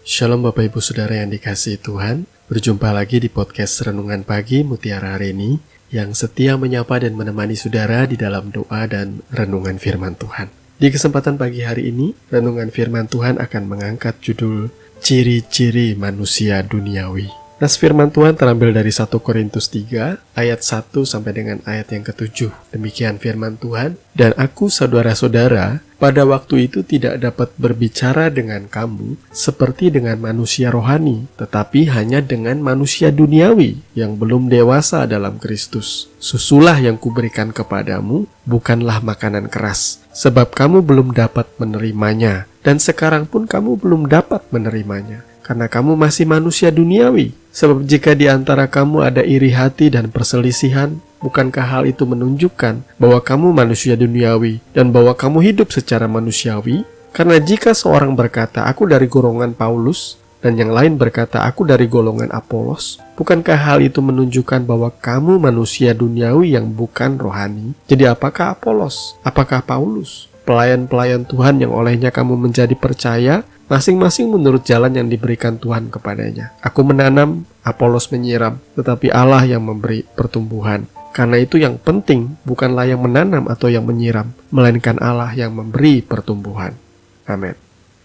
Shalom Bapak Ibu Saudara yang dikasihi Tuhan. Berjumpa lagi di podcast Renungan Pagi Mutiara Reni yang setia menyapa dan menemani saudara di dalam doa dan renungan firman Tuhan. Di kesempatan pagi hari ini, renungan firman Tuhan akan mengangkat judul Ciri-ciri Manusia Duniawi. Nas firman Tuhan terambil dari 1 Korintus 3 ayat 1 sampai dengan ayat yang ke-7. Demikian firman Tuhan, "Dan aku saudara-saudara pada waktu itu tidak dapat berbicara dengan kamu seperti dengan manusia rohani, tetapi hanya dengan manusia duniawi yang belum dewasa dalam Kristus. Susulah yang kuberikan kepadamu bukanlah makanan keras, sebab kamu belum dapat menerimanya, dan sekarang pun kamu belum dapat menerimanya, karena kamu masih manusia duniawi. Sebab jika di antara kamu ada iri hati dan perselisihan, bukankah hal itu menunjukkan bahwa kamu manusia duniawi dan bahwa kamu hidup secara manusiawi? Karena jika seorang berkata, aku dari golongan Paulus, dan yang lain berkata, aku dari golongan Apolos, bukankah hal itu menunjukkan bahwa kamu manusia duniawi yang bukan rohani? Jadi apakah Apolos? Apakah Paulus? Pelayan-pelayan Tuhan yang olehnya kamu menjadi percaya, masing-masing menurut jalan yang diberikan Tuhan kepadanya. Aku menanam, Apolos menyiram, tetapi Allah yang memberi pertumbuhan. Karena itu yang penting bukanlah yang menanam atau yang menyiram, melainkan Allah yang memberi pertumbuhan." Amin.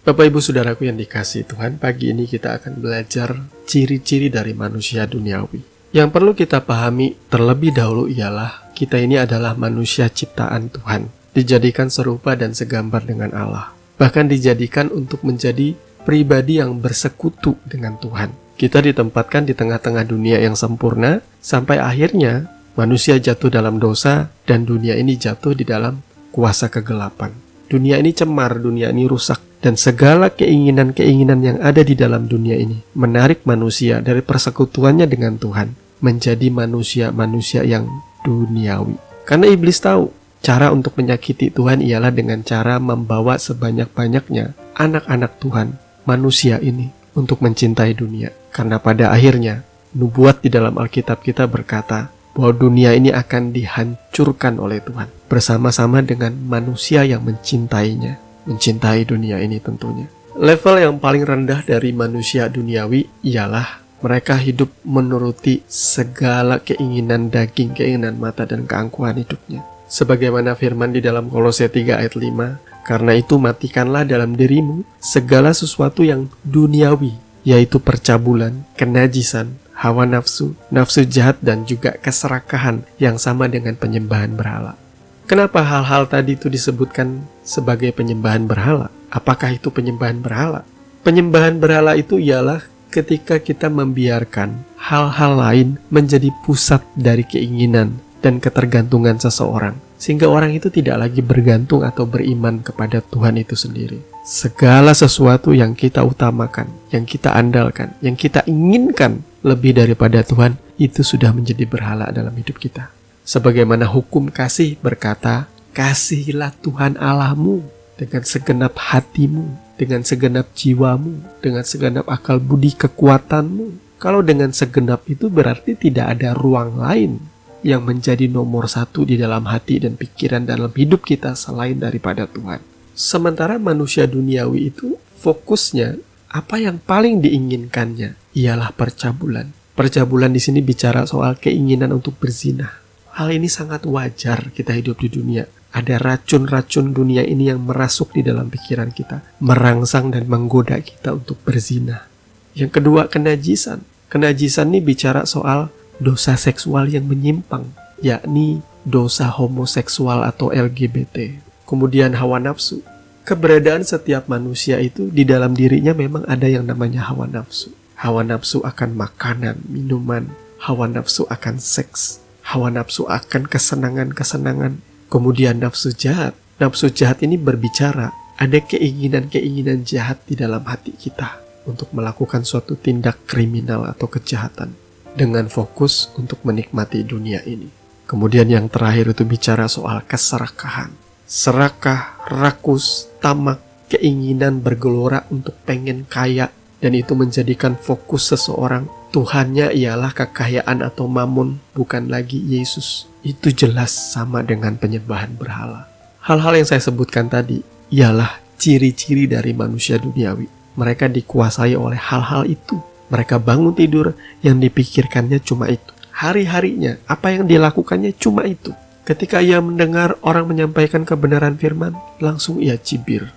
Bapak Ibu Saudaraku yang dikasihi Tuhan, pagi ini kita akan belajar ciri-ciri dari manusia duniawi. Yang perlu kita pahami terlebih dahulu ialah kita ini adalah manusia ciptaan Tuhan, dijadikan serupa dan segambar dengan Allah. Bahkan dijadikan untuk menjadi pribadi yang bersekutu dengan Tuhan. Kita ditempatkan di tengah-tengah dunia yang sempurna, sampai akhirnya manusia jatuh dalam dosa, dan dunia ini jatuh di dalam kuasa kegelapan. Dunia ini cemar, dunia ini rusak, dan segala keinginan-keinginan yang ada di dalam dunia ini menarik manusia dari persekutuannya dengan Tuhan, menjadi manusia-manusia yang duniawi. Karena iblis tahu, cara untuk menyakiti Tuhan ialah dengan cara membawa sebanyak-banyaknya anak-anak Tuhan, manusia ini, untuk mencintai dunia. Karena pada akhirnya, nubuat di dalam Alkitab kita berkata bahwa dunia ini akan dihancurkan oleh Tuhan, bersama-sama dengan manusia yang mencintainya, mencintai dunia ini tentunya. Level yang paling rendah dari manusia duniawi ialah mereka hidup menuruti segala keinginan daging, keinginan mata, dan keangkuhan hidupnya. Sebagaimana firman di dalam Kolose 3 ayat 5, "Karena itu matikanlah dalam dirimu segala sesuatu yang duniawi, yaitu percabulan, kenajisan, hawa nafsu, nafsu jahat, dan juga keserakahan yang sama dengan penyembahan berhala." Kenapa hal-hal tadi itu disebutkan sebagai penyembahan berhala? Apakah itu penyembahan berhala? Penyembahan berhala itu ialah ketika kita membiarkan hal-hal lain menjadi pusat dari keinginan dan ketergantungan seseorang, sehingga orang itu tidak lagi bergantung atau beriman kepada Tuhan itu sendiri. Segala sesuatu yang kita utamakan, yang kita andalkan, yang kita inginkan lebih daripada Tuhan, itu sudah menjadi berhala dalam hidup kita. Sebagaimana hukum kasih berkata, "Kasihilah Tuhan Allahmu dengan segenap hatimu, dengan segenap jiwamu, dengan segenap akal budi kekuatanmu." Kalau dengan segenap itu berarti tidak ada ruang lain yang menjadi nomor satu di dalam hati dan pikiran dalam hidup kita selain daripada Tuhan. Sementara manusia duniawi itu fokusnya, apa yang paling diinginkannya ialah percabulan. Percabulan di sini bicara soal keinginan untuk berzina. Hal ini sangat wajar kita hidup di dunia. Ada racun-racun dunia ini yang merasuk di dalam pikiran kita, merangsang dan menggoda kita untuk berzina. Yang kedua, kenajisan. Kenajisan ini bicara soal dosa seksual yang menyimpang, yakni dosa homoseksual atau LGBT. Kemudian hawa nafsu. Keberadaan setiap manusia itu di dalam dirinya memang ada yang namanya hawa nafsu. Hawa nafsu akan makanan, minuman, hawa nafsu akan seks, hawa nafsu akan kesenangan-kesenangan. Kemudian nafsu jahat. Nafsu jahat ini berbicara ada keinginan-keinginan jahat di dalam hati kita untuk melakukan suatu tindak kriminal atau kejahatan, dengan fokus untuk menikmati dunia ini. Kemudian yang terakhir itu bicara soal keserakahan. Serakah, rakus, tamak, keinginan bergelora untuk pengen kaya, dan itu menjadikan fokus seseorang Tuhannya ialah kekayaan atau mamun, bukan lagi Yesus. Itu jelas sama dengan penyembahan berhala. Hal-hal yang saya sebutkan tadi ialah ciri-ciri dari manusia duniawi. mereka dikuasai oleh hal-hal itu. Mereka bangun tidur, yang dipikirkannya cuma itu. Hari-harinya, apa yang dilakukannya cuma itu. Ketika ia mendengar orang menyampaikan kebenaran firman, langsung ia cibir.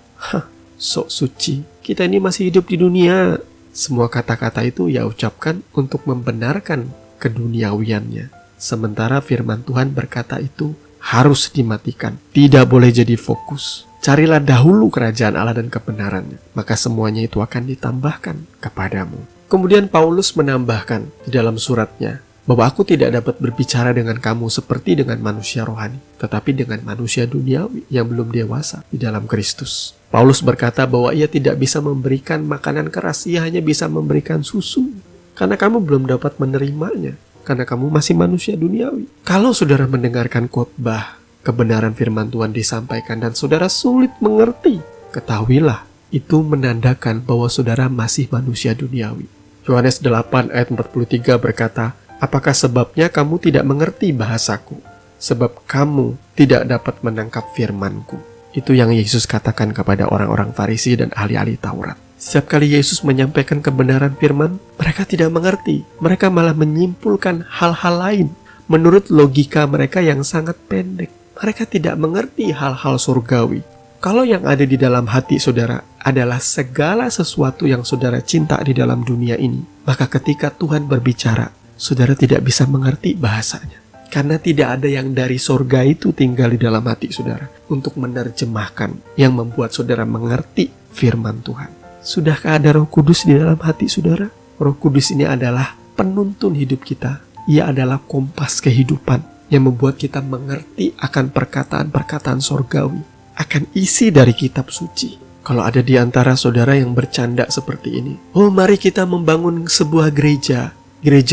Sok suci, kita ini masih hidup di dunia. Semua kata-kata itu ia ucapkan untuk membenarkan keduniawiannya. Sementara firman Tuhan berkata itu harus dimatikan, tidak boleh jadi fokus. Carilah dahulu kerajaan Allah dan kebenarannya, maka semuanya itu akan ditambahkan kepadamu. Kemudian Paulus menambahkan di dalam suratnya, bahwa aku tidak dapat berbicara dengan kamu seperti dengan manusia rohani, tetapi dengan manusia duniawi yang belum dewasa di dalam Kristus. Paulus berkata bahwa ia tidak bisa memberikan makanan keras, ia hanya bisa memberikan susu. Karena kamu belum dapat menerimanya, karena kamu masih manusia duniawi. Kalau saudara mendengarkan khotbah, kebenaran firman Tuhan disampaikan dan saudara sulit mengerti, ketahuilah, itu menandakan bahwa saudara masih manusia duniawi. Yohanes 8 ayat 43 berkata, apakah sebabnya kamu tidak mengerti bahasaku? Sebab kamu tidak dapat menangkap firmanku. Itu yang Yesus katakan kepada orang-orang Farisi dan ahli-ahli Taurat. Setiap kali Yesus menyampaikan kebenaran firman, mereka tidak mengerti. Mereka malah menyimpulkan hal-hal lain menurut logika mereka yang sangat pendek. Mereka tidak mengerti hal-hal surgawi. Kalau yang ada di dalam hati saudara adalah segala sesuatu yang saudara cinta di dalam dunia ini, maka ketika Tuhan berbicara, saudara tidak bisa mengerti bahasanya. Karena tidak ada yang dari surga itu tinggal di dalam hati saudara untuk menerjemahkan yang membuat saudara mengerti firman Tuhan. Sudahkah ada Roh Kudus di dalam hati saudara? Roh Kudus ini adalah penuntun hidup kita. Ia adalah kompas kehidupan yang membuat kita mengerti akan perkataan-perkataan surgawi, akan isi dari kitab suci. Kalau ada di antara saudara yang bercanda seperti ini, oh mari kita membangun sebuah gereja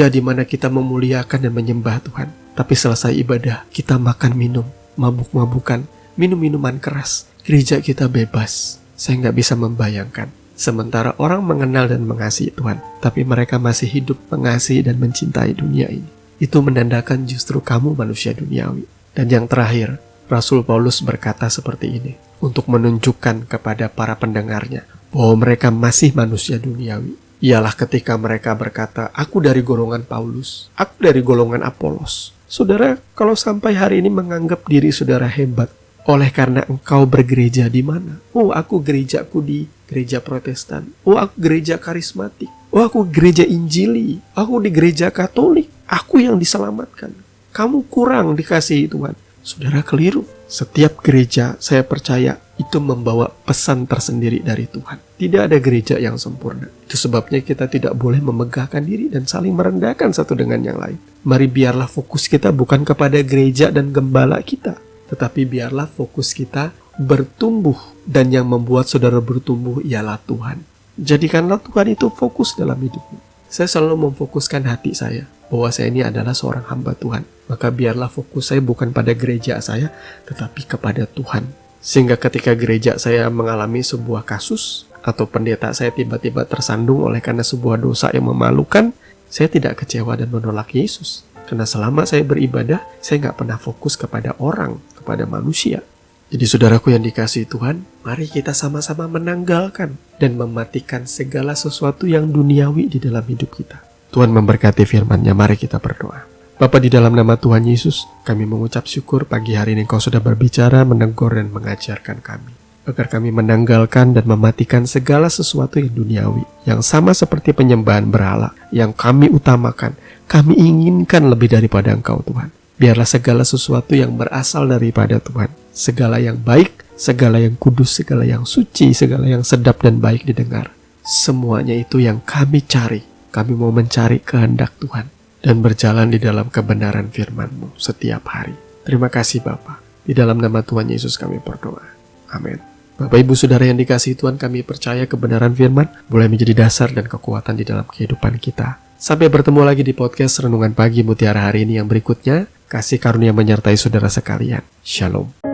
di mana kita memuliakan dan menyembah Tuhan. Tapi selesai ibadah, kita makan minum, mabuk-mabukan, minum minuman keras. Gereja kita bebas. Saya nggak bisa membayangkan. Sementara orang mengenal dan mengasihi Tuhan, tapi mereka masih hidup mengasihi dan mencintai dunia ini. Itu menandakan justru kamu manusia duniawi. Dan yang terakhir, Rasul Paulus berkata seperti ini, untuk menunjukkan kepada para pendengarnya bahwa mereka masih manusia duniawi. Ialah ketika mereka berkata, aku dari golongan Paulus, aku dari golongan Apolos. Saudara, kalau sampai hari ini menganggap diri saudara hebat, oleh karena engkau bergereja di mana? Oh, aku gerejaku di gereja Protestan. Oh, aku gereja karismatik. Oh, aku gereja Injili. Aku di gereja Katolik. Aku yang diselamatkan. Kamu kurang dikasihi Tuhan. Saudara keliru. Setiap gereja, saya percaya, itu membawa pesan tersendiri dari Tuhan. Tidak ada gereja yang sempurna. Itu sebabnya kita tidak boleh memegahkan diri dan saling merendahkan satu dengan yang lain. Mari biarlah fokus kita bukan kepada gereja dan gembala kita, tetapi biarlah fokus kita bertumbuh, dan yang membuat saudara bertumbuh ialah Tuhan. Jadikanlah Tuhan itu fokus dalam hidupmu. Saya selalu memfokuskan hati saya bahwa saya ini adalah seorang hamba Tuhan. Maka biarlah fokus saya bukan pada gereja saya, tetapi kepada Tuhan. Sehingga ketika gereja saya mengalami sebuah kasus, atau pendeta saya tiba-tiba tersandung oleh karena sebuah dosa yang memalukan, saya tidak kecewa dan menolak Yesus. Karena selama saya beribadah, saya nggak pernah fokus kepada orang, kepada manusia. Jadi saudaraku yang dikasihi Tuhan, mari kita sama-sama menanggalkan dan mematikan segala sesuatu yang duniawi di dalam hidup kita. Tuhan memberkati firman-Nya, mari kita berdoa. Bapa, di dalam nama Tuhan Yesus, kami mengucap syukur pagi hari ini Engkau sudah berbicara, menegur dan mengajarkan kami. Agar kami menanggalkan dan mematikan segala sesuatu yang duniawi, yang sama seperti penyembahan berhala, yang kami utamakan, kami inginkan lebih daripada Engkau Tuhan. Biarlah segala sesuatu yang berasal daripada Tuhan, segala yang baik, segala yang kudus, segala yang suci, segala yang sedap dan baik didengar, semuanya itu yang kami cari. Kami mau mencari kehendak Tuhan dan berjalan di dalam kebenaran firman-Mu setiap hari. Terima kasih Bapa. Di dalam nama Tuhan Yesus kami berdoa. Amin. Bapak Ibu Saudara yang dikasihi Tuhan, kami percaya kebenaran firman boleh menjadi dasar dan kekuatan di dalam kehidupan kita. Sampai bertemu lagi di podcast Renungan Pagi Mutiara hari ini yang berikutnya. Kasih karunia menyertai saudara sekalian. Shalom.